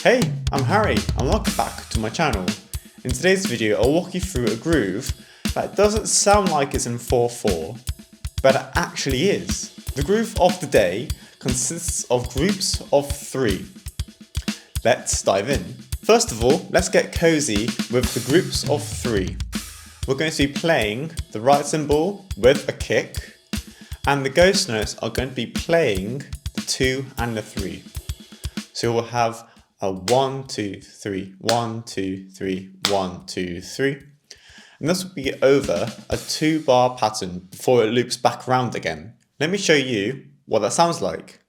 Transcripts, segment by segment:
Hey, I'm Harry and welcome back to my channel. In today's video I'll walk you through a groove that doesn't sound like it's in 4/4, but it actually is. The groove of the day consists of groups of 3. Let's dive in. First of all, let's get cozy with the groups of 3. We're going to be playing the right cymbal with a kick, and the ghost notes are going to be playing the 2 and the 3. So we'll have a 1, 2, 3, 1, 2, 3, 1, 2, 3. And this will be over a 2-bar pattern before it loops back around again. Let me show you what that sounds like.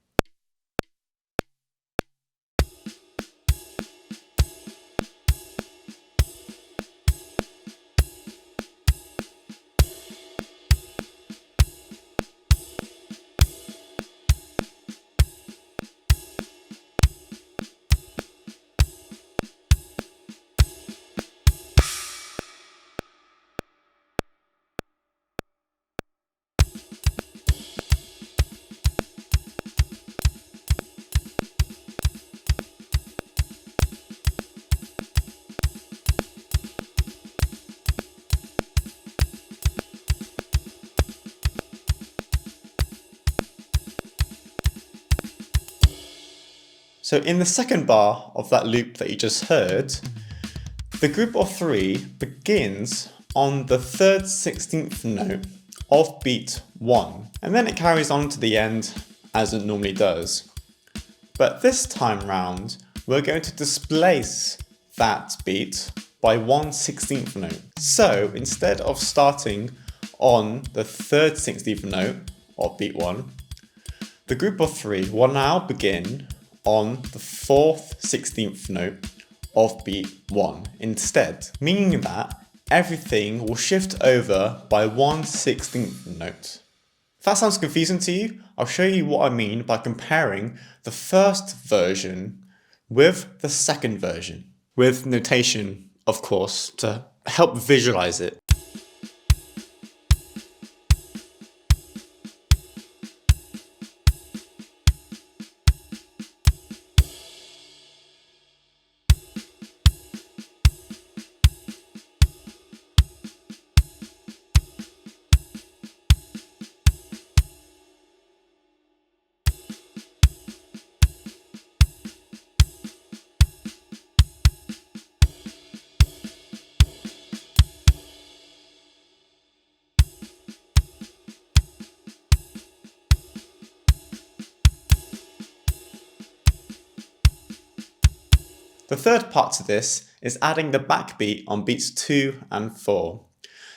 So in the second bar of that loop that you just heard, the group of 3 begins on the 3rd 16th note of beat 1, and then it carries on to the end as it normally does. But this time round, we're going to displace that beat by 1/16th note. So instead of starting on the 3rd 16th note of beat 1, the group of 3 will now begin on the 4th 16th note of beat 1 instead, meaning that everything will shift over by 1/16th note. If that sounds confusing to you, I'll show you what I mean by comparing the first version with the second version, with notation, of course, to help visualize it. The third part to this is adding the backbeat on beats 2 and 4.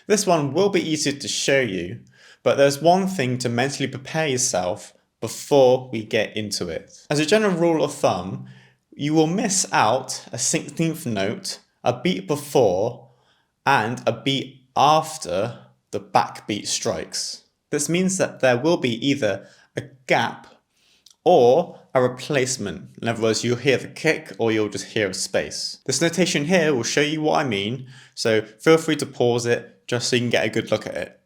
This one will be easier to show you, but there's one thing to mentally prepare yourself before we get into it. As a general rule of thumb, you will miss out a 16th note, a beat before, and a beat after the backbeat strikes. This means that there will be either a gap or a replacement. In other words, you'll hear the kick or you'll just hear a space. This notation here will show you what I mean, so feel free to pause it just so you can get a good look at it.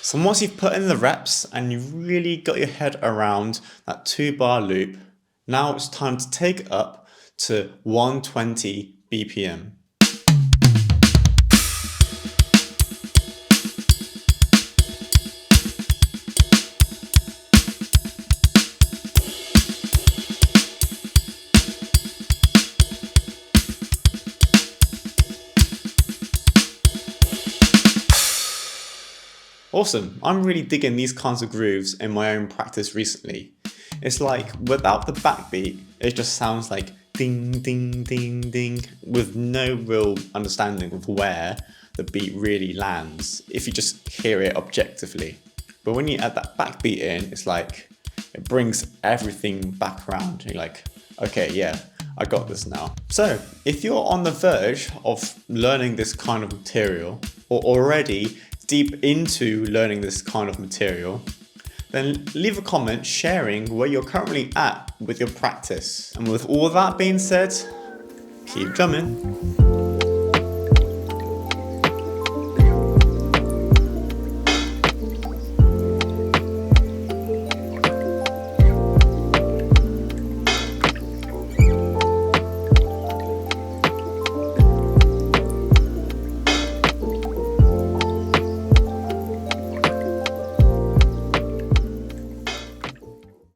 So once you've put in the reps and you've really got your head around that 2-bar loop, now it's time to take it up to 120 BPM. Awesome. I'm really digging these kinds of grooves in my own practice recently. It's like without the backbeat, it just sounds like ding, ding, ding, ding, with no real understanding of where the beat really lands if you just hear it objectively. But when you add that backbeat in, it's like it brings everything back around. You're like, okay, yeah, I got this now. So if you're on the verge of learning this kind of material, or already deep into learning this kind of material, then leave a comment sharing where you're currently at with your practice. And with all that being said, keep drumming.